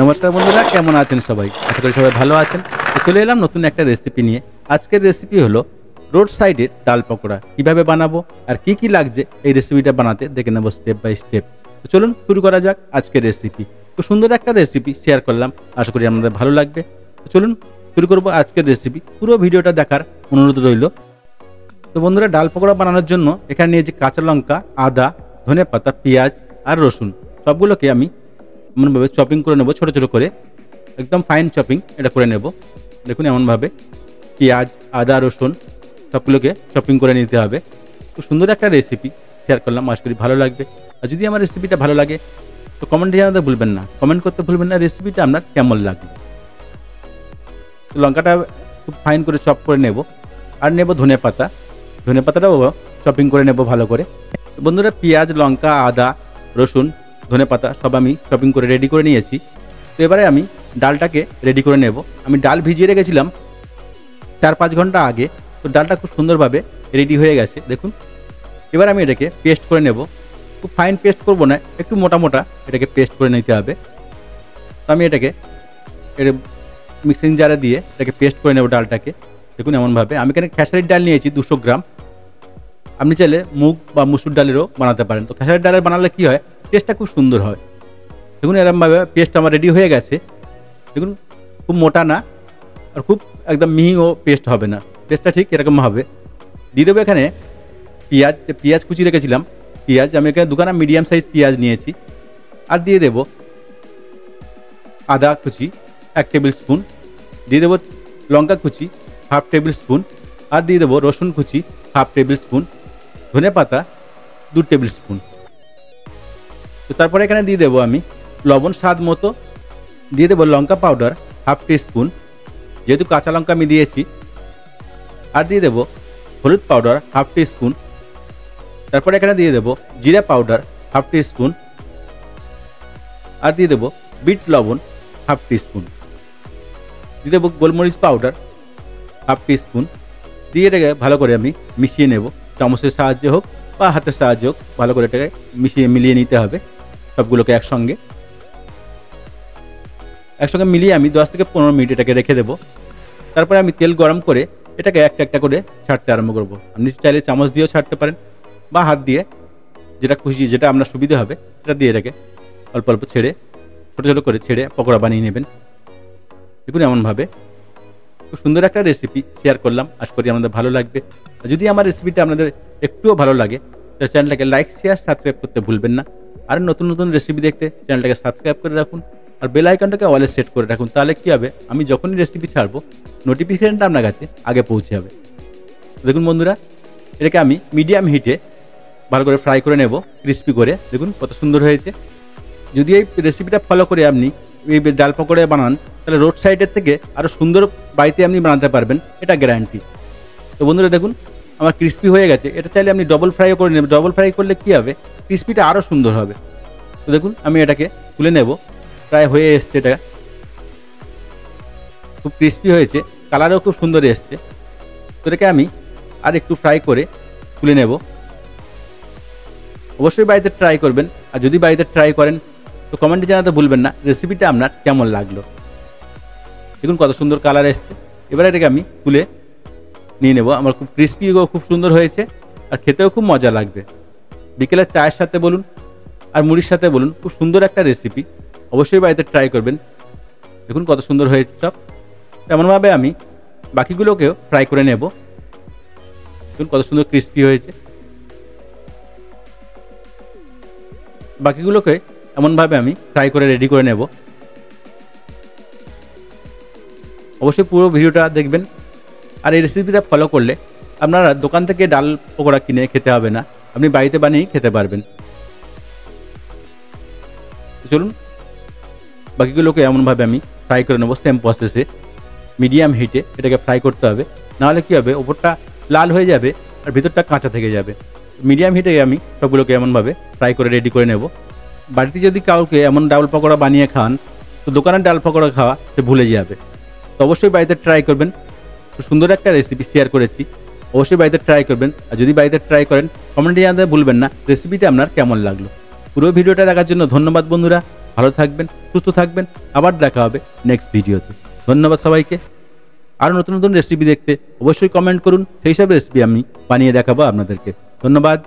নমস্কার বন্ধুরা, কেমন আছেন সবাই? আশা করি সবাই ভালো আছেন। তো চলে এলাম নতুন একটা রেসিপি নিয়ে। আজকের রেসিপি হলো রোড সাইডের ডাল পকোড়া। কিভাবে বানাবো আর কি কি লাগছে এই রেসিপিটা বানাতে দেখে নেবো স্টেপ বাই স্টেপ। তো চলুন শুরু করা যাক আজকের রেসিপি। তো সুন্দর একটা রেসিপি শেয়ার করলাম, আশা করি আপনাদের ভালো লাগবে। তো চলুন শুরু করবো আজকের রেসিপি। পুরো ভিডিওটা দেখার অনুরোধ রইল। তো বন্ধুরা, ডাল পকোড়া বানানোর জন্য এখানে নিয়েছি কাঁচা লঙ্কা, আদা, ধনেপাতা, পেঁয়াজ আর রসুন। সবগুলোকে আমি এমনভাবে চপিং করে নেব, ছোটো ছোটো করে, একদম ফাইন চপিং এটা করে নেব। দেখুন এমনভাবে পেঁয়াজ, আদা, রসুন সবগুলোকে চপিং করে নিতে হবে। খুব সুন্দর একটা রেসিপি শেয়ার করলাম, আশা করি ভালো লাগবে। আর যদি আমার রেসিপিটা ভালো লাগে তো কমেন্টে জানাতে ভুলবেন না, কমেন্ট করতে ভুলবেন না রেসিপিটা আপনার কেমন লাগবে। তো লঙ্কাটা খুব ফাইন করে চপ করে নেব। আর নেব ধনে পাতা, ধনে পাতাটাও চপিং করে নেব ভালো করে। বন্ধুরা, পেঁয়াজ, লঙ্কা, আদা, রসুন, ধনে পাতা সব আমি চপিং করে রেডি করে নিয়েছি। তো এবারে আমি ডালটাকে রেডি করে নেব। আমি ডাল ভিজিয়ে রেখেছিলাম 4-5 ঘন্টা আগে। তো ডালটা খুব সুন্দরভাবে রেডি হয়ে গেছে দেখুন। এবার আমি এটাকে পেস্ট করে নেব। খুব ফাইন পেস্ট করব না, একটু মোটা মোটা এটাকে পেস্ট করে নিতে হবে। তো আমি এটাকে মিক্সিং জারে দিয়ে এটাকে পেস্ট করে নেব ডালটাকে। দেখুন এমনভাবে। আমি এখানে খেসারির ডাল নিয়েছি 200 গ্রাম। আপনি চাইলে মুগ বা মুসুর ডালেরও বানাতে পারেন। তো খেসারির ডালের বানালে কী হয়, টেস্টটা খুব সুন্দর হয়। দেখুন এরকমভাবে পেস্ট আমার রেডি হয়ে গেছে। দেখুন খুব মোটা না আর খুব একদম মিহিও পেস্ট হবে না, পেস্টটা ঠিক এরকম হবে। দিয়ে দেবো এখানে পেঁয়াজ, পেঁয়াজ কুচি রেখেছিলাম। পেঁয়াজ আমি এখানে 2খানা মিডিয়াম সাইজ পেঁয়াজ নিয়েছি। আর দিয়ে দেবো আদা কুচি 1 টেবিল স্পুন। দিয়ে দেবো লঙ্কা কুচি 1/2 টেবিল স্পুন। আর দিয়ে দেবো রসুন কুচি 1/2 টেবিল স্পুন। ধনে পাতা 2 টেবিল স্পুন। তো তারপরে এখানে দিয়ে দেবো আমি লবণ স্বাদ মতো। দিয়ে দেবো লঙ্কা পাউডার 1/2 টিস্পুন, যেহেতু কাঁচা লঙ্কা আমি দিয়েছি। আর দিয়ে দেবো হলুদ পাউডার 1/2 টিস্পুন। তারপরে এখানে দিয়ে দেবো জিরা পাউডার 1/2 টিস্পুন। আর দিয়ে দেবো বিট লবণ 1/2 টিস্পুন। দিয়ে দেবো গোলমরিচ পাউডার 1/2 টিস্পুন। দিয়ে এটাকে ভালো করে আমি মিশিয়ে নেব, চামচের সাহায্যে হোক বা হাতের সাহায্যে হোক। ভালো করে এটাকে মিলিয়ে নিতে হবে সবগুলোকে একসঙ্গে মিলিয়ে আমি 10 থেকে 15 মিনিট এটাকে রেখে দেবো। তারপরে আমি তেল গরম করে এটাকে একটা একটা করে ছাড়তে আরম্ভ করবো। আপনি চাইলে চামচ দিয়েও ছাড়তে পারেন বা হাত দিয়ে, যেটা খুশি, যেটা আপনার সুবিধা হবে সেটা দিয়ে এটাকে অল্প অল্প ছেড়ে, ছোটো ছোটো করে ছেড়ে পকোড়া বানিয়ে নেবেন। দেখুন এমনভাবে। খুব সুন্দর একটা রেসিপি শেয়ার করলাম, আশা করি আমাদের ভালো লাগবে। আর যদি আমার রেসিপিটা আপনাদের একটুও ভালো লাগে তাহলে চ্যানেলটাকে লাইক, শেয়ার, সাবস্ক্রাইব করতে ভুলবেন না। আর নতুন নতুন রেসিপি দেখতে চ্যানেলটাকে সাবস্ক্রাইব করে রাখুন আর বেল আইকনটাকে অলে সেট করে রাখুন। তাহলে কী হবে, আমি যখনই রেসিপি ছাড়বো নোটিফিকেশনটা আপনার কাছে আগে পৌঁছে যাবে। দেখুন বন্ধুরা, এটাকে আমি মিডিয়াম হিটে ভালো করে ফ্রাই করে নেব, ক্রিস্পি করে। দেখুন কত সুন্দর হয়েছে। যদি এই রেসিপিটা ফলো করে আপনি এই ডাল পকোড়া বানান তাহলে রোড সাইডের থেকে আরও সুন্দর বাড়িতে আপনি বানাতে পারবেন, এটা গ্যারান্টি। তো বন্ধুরা দেখুন আমার ক্রিস্পি হয়ে গেছে। এটা চাইলে আপনি ডবল ফ্রাইও করে নেবেন। ডবল ফ্রাই করলে কী হবে, ক্রিস্পিটা আরও সুন্দর হবে। তো দেখুন আমি এটাকে তুলে নেব, প্রায় হয়ে এসছে। এটা খুব ক্রিস্পি হয়েছে, কালারও খুব সুন্দর এসছে। তো এটাকে আমি আর একটু ফ্রাই করে তুলে নেব। অবশ্যই বাড়িতে ট্রাই করবেন। আর যদি বাড়িতে ট্রাই করেন তো কমেন্টে জানাতে ভুলবেন না রেসিপিটা আপনার কেমন লাগলো। দেখুন কত সুন্দর কালার এসছে। এবার এটাকে আমি তুলে নিয়ে নেব। আমার খুব ক্রিস্পি, খুব সুন্দর হয়েছে আর খেতেও খুব মজা লাগবে। বিকেলের চায়ের সাথে বলুন আর মুড়ির সাথে বলুন, খুব সুন্দর একটা রেসিপি, অবশ্যই বাড়িতে ট্রাই করবেন। দেখুন কত সুন্দর হয়েছে সব। তেমনভাবে আমি বাকিগুলোকেও ফ্রাই করে নেব। দেখুন কত সুন্দর ক্রিস্পি হয়েছে। বাকিগুলোকে এমনভাবে আমি ফ্রাই করে রেডি করে নেব। অবশ্যই পুরো ভিডিওটা দেখবেন। আর এই রেসিপিটা ফলো করলে আপনারা দোকান থেকে ডাল পকোড়া কিনে খেতে হবে না, আপনি বাড়িতে বানিয়েই খেতে পারবেন। চলুন বাকিগুলোকে এমনভাবে আমি ফ্রাই করে নেব সেম প্রসেসে। মিডিয়াম হিটে এটাকে ফ্রাই করতে হবে, নাহলে কী হবে, ওপরটা লাল হয়ে যাবে আর ভিতরটা কাঁচা থেকে যাবে। মিডিয়াম হিটে আমি সবগুলোকে এমনভাবে ফ্রাই করে রেডি করে নেব। বাড়িতে যদি কাউকে এমন ডাল পকোড়া বানিয়ে খান তো দোকানের ডাল পকোড়া খাওয়া সে ভুলে যাবে। তো অবশ্যই বাড়িতে ট্রাই করবেন। সুন্দর একটা রেসিপি শেয়ার করেছি, অবশ্যই বাড়িতে ট্রাই করবেন। আর যদি বাড়িতে ট্রাই করেন কমেন্টে জানাতে ভুলবেন না রেসিপিটা আপনার কেমন লাগলো। পুরো ভিডিওটা দেখার জন্য ধন্যবাদ বন্ধুরা। ভালো থাকবেন, সুস্থ থাকবেন। আবার দেখা হবে নেক্সট ভিডিওতে। ধন্যবাদ সবাইকে। আরও নতুন নতুন রেসিপি দেখতে অবশ্যই কমেন্ট করুন, সেই সব রেসিপি আমি বানিয়ে দেখাবো আপনাদেরকে। ধন্যবাদ।